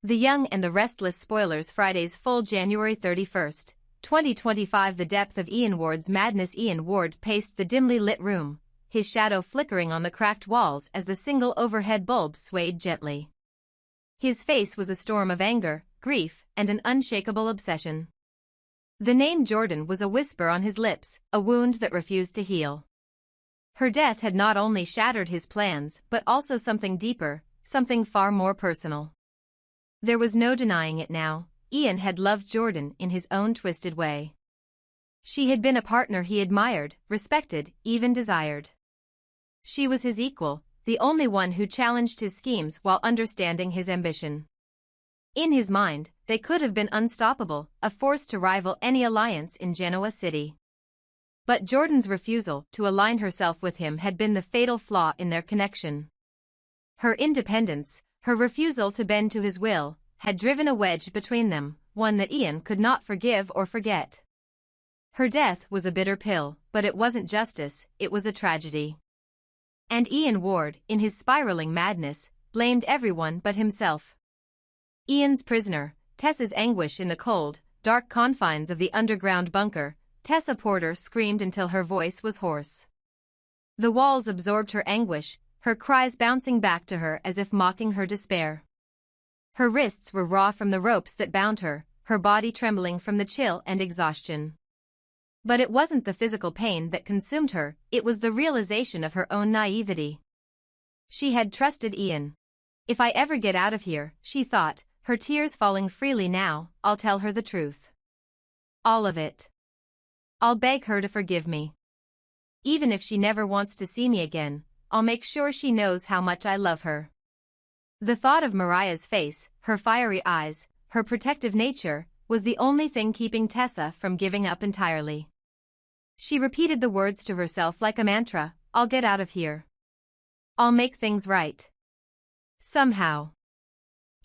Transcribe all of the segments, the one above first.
The Young and the Restless spoilers Fridays full January 31st, 2025. The depth of Ian Ward's madness. Ian Ward paced the dimly lit room, his shadow flickering on the cracked walls as the single overhead bulb swayed gently. His face was a storm of anger, grief, and an unshakable obsession. The name Jordan was a whisper on his lips, a wound that refused to heal. Her death had not only shattered his plans but also something deeper, something far more personal. There was no denying it now, Ian had loved Jordan in his own twisted way. She had been a partner he admired, respected, even desired. She was his equal, the only one who challenged his schemes while understanding his ambition. In his mind, they could have been unstoppable, a force to rival any alliance in Genoa City. But Jordan's refusal to align herself with him had been the fatal flaw in their connection. Her independence, her refusal to bend to his will, had driven a wedge between them, one that Ian could not forgive or forget. Her death was a bitter pill, but it wasn't justice, it was a tragedy. And Ian Ward, in his spiraling madness, blamed everyone but himself. Ian's prisoner, Tessa's anguish in the cold, dark confines of the underground bunker, Tessa Porter screamed until her voice was hoarse. The walls absorbed her anguish, her cries bouncing back to her as if mocking her despair. Her wrists were raw from the ropes that bound her, her body trembling from the chill and exhaustion. But it wasn't the physical pain that consumed her, it was the realization of her own naivety. She had trusted Ian. If I ever get out of here, she thought, her tears falling freely now, I'll tell her the truth. All of it. I'll beg her to forgive me. Even if she never wants to see me again, I'll make sure she knows how much I love her. The thought of Mariah's face, her fiery eyes, her protective nature, was the only thing keeping Tessa from giving up entirely. She repeated the words to herself like a mantra, I'll get out of here. I'll make things right. Somehow.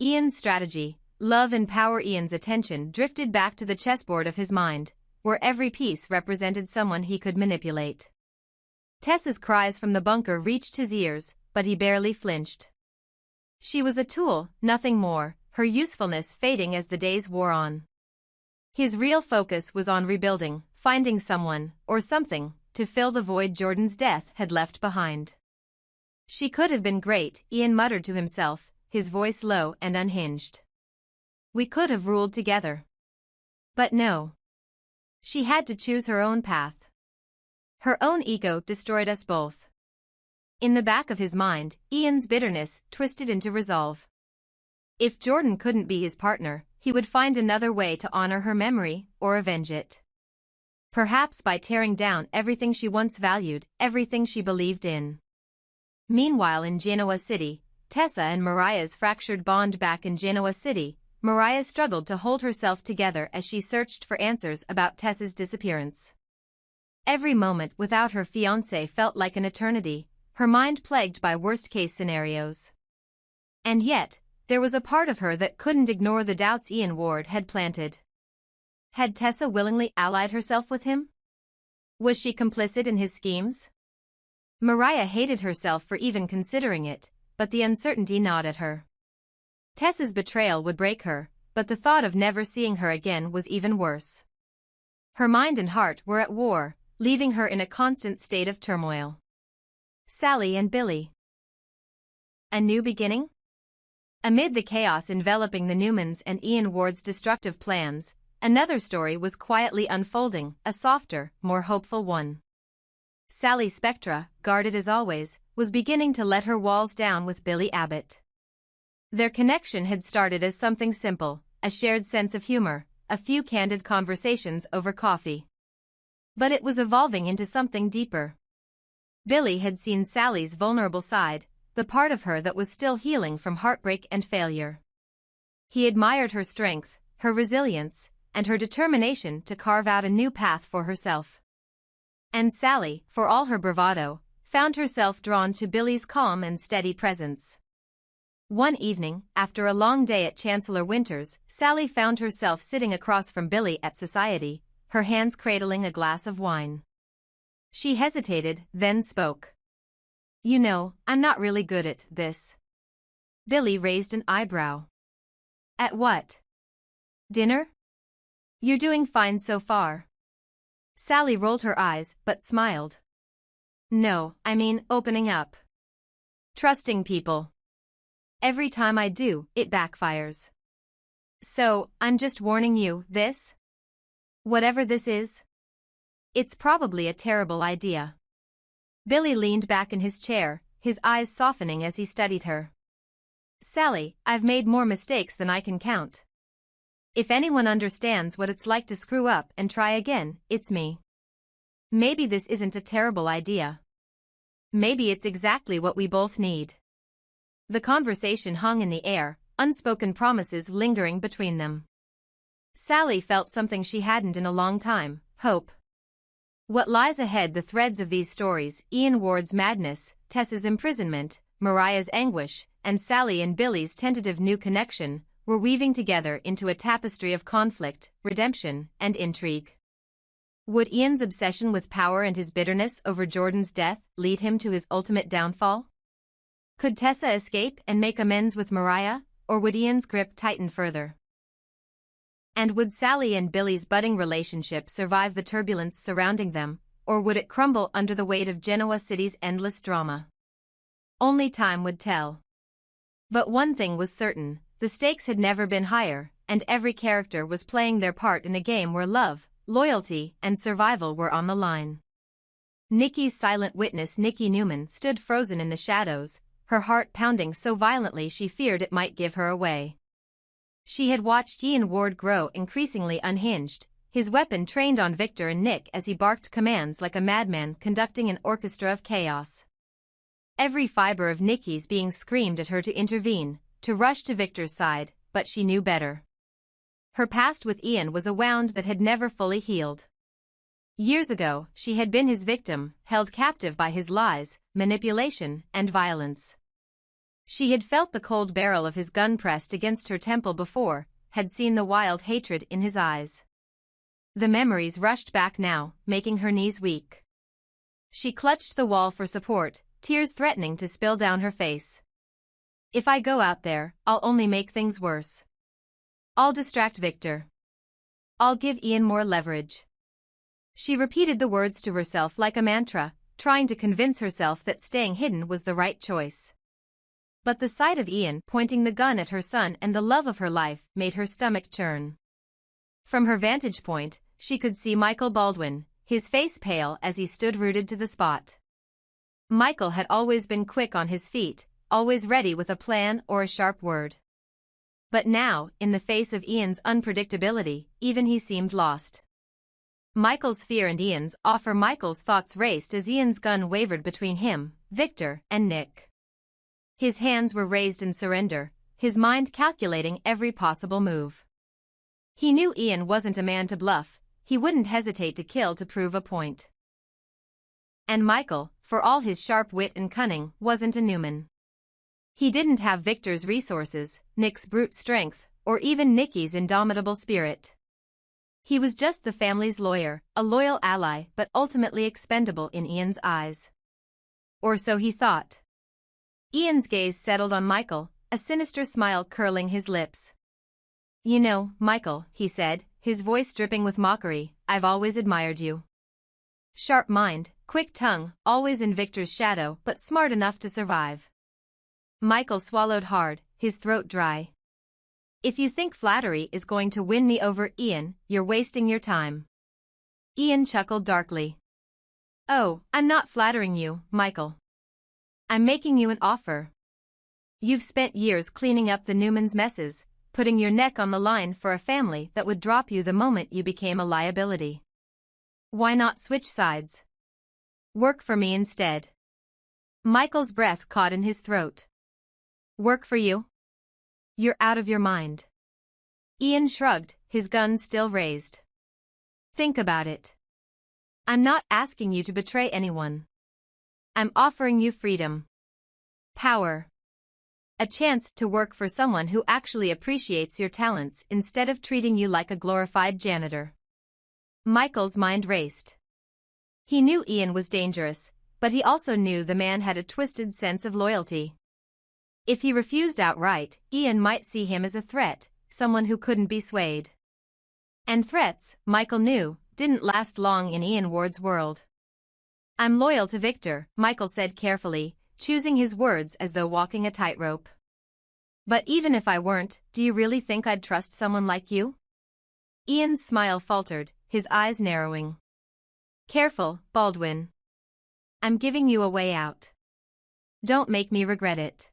Ian's strategy, love and power. Ian's attention drifted back to the chessboard of his mind, where every piece represented someone he could manipulate. Tessa's cries from the bunker reached his ears, but he barely flinched. She was a tool, nothing more, her usefulness fading as the days wore on. His real focus was on rebuilding, finding someone, or something, to fill the void Jordan's death had left behind. She could have been great, Ian muttered to himself, his voice low and unhinged. We could have ruled together. But no. She had to choose her own path. Her own ego destroyed us both. In the back of his mind, Ian's bitterness twisted into resolve. If Jordan couldn't be his partner, he would find another way to honor her memory or avenge it. Perhaps by tearing down everything she once valued, everything she believed in. Meanwhile in Genoa City, Tessa and Mariah's fractured bond. Back in Genoa City, Mariah struggled to hold herself together as she searched for answers about Tessa's disappearance. Every moment without her fiancé felt like an eternity, her mind plagued by worst-case scenarios. And yet, there was a part of her that couldn't ignore the doubts Ian Ward had planted. Had Tessa willingly allied herself with him? Was she complicit in his schemes? Mariah hated herself for even considering it, but the uncertainty gnawed at her. Tessa's betrayal would break her, but the thought of never seeing her again was even worse. Her mind and heart were at war, leaving her in a constant state of turmoil. Sally and Billy. A new beginning? Amid the chaos enveloping the Newmans and Ian Ward's destructive plans, another story was quietly unfolding, a softer, more hopeful one. Sally Spectra, guarded as always, was beginning to let her walls down with Billy Abbott. Their connection had started as something simple, a shared sense of humor, a few candid conversations over coffee. But it was evolving into something deeper. Billy had seen Sally's vulnerable side, the part of her that was still healing from heartbreak and failure. He admired her strength, her resilience, and her determination to carve out a new path for herself. And Sally, for all her bravado, found herself drawn to Billy's calm and steady presence. One evening, after a long day at Chancellor Winter's, Sally found herself sitting across from Billy at Society, her hands cradling a glass of wine. She hesitated, then spoke. You know, I'm not really good at this. Billy raised an eyebrow. At what? Dinner? You're doing fine so far. Sally rolled her eyes but smiled. No, I mean opening up. Trusting people. Every time I do, it backfires. So, I'm just warning you, this? Whatever this is? It's probably a terrible idea. Billy leaned back in his chair, his eyes softening as he studied her. Sally, I've made more mistakes than I can count. If anyone understands what it's like to screw up and try again, it's me. Maybe this isn't a terrible idea. Maybe it's exactly what we both need. The conversation hung in the air, unspoken promises lingering between them. Sally felt something she hadn't in a long time, hope. What lies ahead? The threads of these stories, Ian Ward's madness, Tessa's imprisonment, Mariah's anguish, and Sally and Billy's tentative new connection, were weaving together into a tapestry of conflict, redemption, and intrigue. Would Ian's obsession with power and his bitterness over Jordan's death lead him to his ultimate downfall? Could Tessa escape and make amends with Mariah, or would Ian's grip tighten further? And would Sally and Billy's budding relationship survive the turbulence surrounding them, or would it crumble under the weight of Genoa City's endless drama? Only time would tell. But one thing was certain, the stakes had never been higher, and every character was playing their part in a game where love, loyalty, and survival were on the line. Nikki's silent witness, Nikki Newman, stood frozen in the shadows, her heart pounding so violently she feared it might give her away. She had watched Ian Ward grow increasingly unhinged, his weapon trained on Victor and Nick as he barked commands like a madman conducting an orchestra of chaos. Every fiber of Nikki's being screamed at her to intervene, to rush to Victor's side, but she knew better. Her past with Ian was a wound that had never fully healed. Years ago, she had been his victim, held captive by his lies, manipulation, and violence. She had felt the cold barrel of his gun pressed against her temple before, had seen the wild hatred in his eyes. The memories rushed back now, making her knees weak. She clutched the wall for support, tears threatening to spill down her face. If I go out there, I'll only make things worse. I'll distract Victor. I'll give Ian more leverage. She repeated the words to herself like a mantra, trying to convince herself that staying hidden was the right choice. But the sight of Ian pointing the gun at her son and the love of her life made her stomach churn. From her vantage point, she could see Michael Baldwin, his face pale as he stood rooted to the spot. Michael had always been quick on his feet, always ready with a plan or a sharp word. But now, in the face of Ian's unpredictability, even he seemed lost. Michael's fear and Ian's offer. Michael's thoughts raced as Ian's gun wavered between him, Victor, and Nick. His hands were raised in surrender, his mind calculating every possible move. He knew Ian wasn't a man to bluff, he wouldn't hesitate to kill to prove a point. And Michael, for all his sharp wit and cunning, wasn't a Newman. He didn't have Victor's resources, Nick's brute strength, or even Nikki's indomitable spirit. He was just the family's lawyer, a loyal ally but ultimately expendable in Ian's eyes. Or so he thought. Ian's gaze settled on Michael, a sinister smile curling his lips. You know, Michael, he said, his voice dripping with mockery, I've always admired you. Sharp mind, quick tongue, always in Victor's shadow but smart enough to survive. Michael swallowed hard, his throat dry. If you think flattery is going to win me over, Ian, you're wasting your time. Ian chuckled darkly. Oh, I'm not flattering you, Michael. I'm making you an offer. You've spent years cleaning up the Newman's messes, putting your neck on the line for a family that would drop you the moment you became a liability. Why not switch sides? Work for me instead. Michael's breath caught in his throat. Work for you? You're out of your mind. Ian shrugged, his gun still raised. Think about it. I'm not asking you to betray anyone. I'm offering you freedom. Power. A chance to work for someone who actually appreciates your talents instead of treating you like a glorified janitor. Michael's mind raced. He knew Ian was dangerous, but he also knew the man had a twisted sense of loyalty. If he refused outright, Ian might see him as a threat, someone who couldn't be swayed. And threats, Michael knew, didn't last long in Ian Ward's world. "I'm loyal to Victor," Michael said carefully, choosing his words as though walking a tightrope. "But even if I weren't, do you really think I'd trust someone like you?" Ian's smile faltered, his eyes narrowing. "Careful, Baldwin. I'm giving you a way out. Don't make me regret it."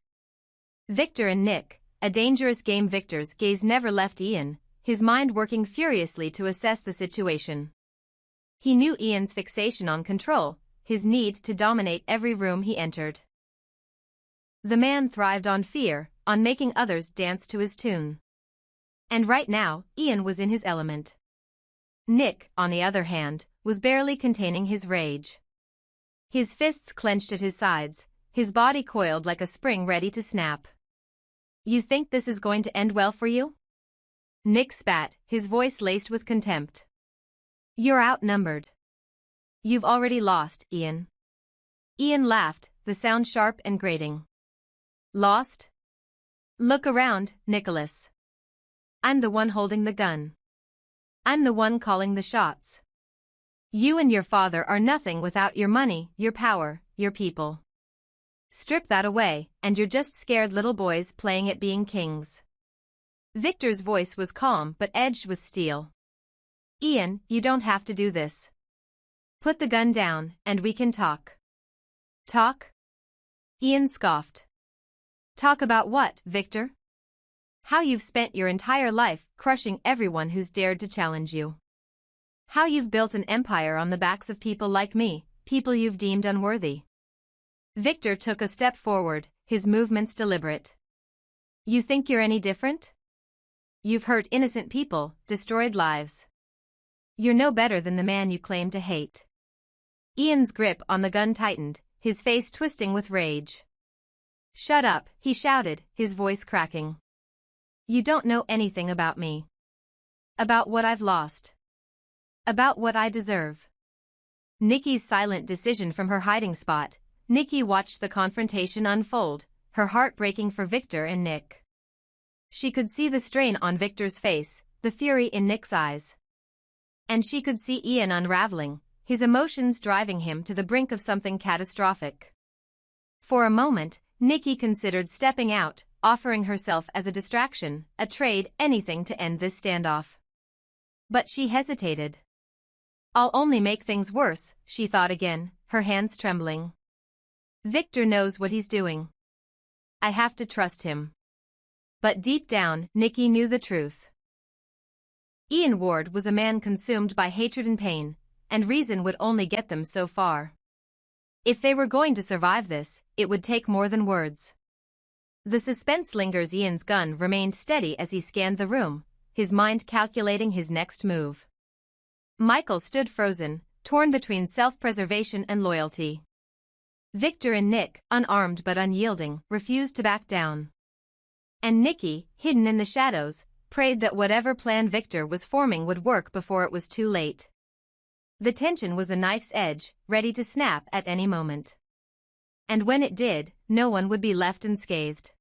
Victor and Nick, a dangerous game. Victor's gaze never left Ian, his mind working furiously to assess the situation. He knew Ian's fixation on control, his need to dominate every room he entered. The man thrived on fear, on making others dance to his tune. And right now, Ian was in his element. Nick, on the other hand, was barely containing his rage. His fists clenched at his sides, his body coiled like a spring ready to snap. "You think this is going to end well for you?" Nick spat, his voice laced with contempt. "You're outnumbered. You've already lost, Ian." Ian laughed, the sound sharp and grating. "Lost? Look around, Nicholas. I'm the one holding the gun. I'm the one calling the shots. You and your father are nothing without your money, your power, your people. Strip that away, and you're just scared little boys playing at being kings." Victor's voice was calm but edged with steel. "Ian, you don't have to do this. Put the gun down, and we can talk." "Talk?" Ian scoffed. "Talk about what, Victor? How you've spent your entire life crushing everyone who's dared to challenge you. How you've built an empire on the backs of people like me, people you've deemed unworthy." Victor took a step forward, his movements deliberate. "You think you're any different? You've hurt innocent people, destroyed lives. You're no better than the man you claim to hate." Ian's grip on the gun tightened, his face twisting with rage. "Shut up," he shouted, his voice cracking. "You don't know anything about me. About what I've lost. About what I deserve." Nikki's silent decision from her hiding spot. Nikki watched the confrontation unfold, her heart breaking for Victor and Nick. She could see the strain on Victor's face, the fury in Nick's eyes. And she could see Ian unraveling, his emotions driving him to the brink of something catastrophic. For a moment, Nikki considered stepping out, offering herself as a distraction, a trade, anything to end this standoff. But she hesitated. "I'll only make things worse," she thought again, her hands trembling. "Victor knows what he's doing. I have to trust him." But deep down, Nikki knew the truth. Ian Ward was a man consumed by hatred and pain, and reason would only get them so far. If they were going to survive this, it would take more than words. The suspense lingers. Ian's gun remained steady as he scanned the room, his mind calculating his next move. Michael stood frozen, torn between self-preservation and loyalty. Victor and Nick, unarmed but unyielding, refused to back down. And Nikki, hidden in the shadows, prayed that whatever plan Victor was forming would work before it was too late. The tension was a knife's edge, ready to snap at any moment. And when it did, no one would be left unscathed.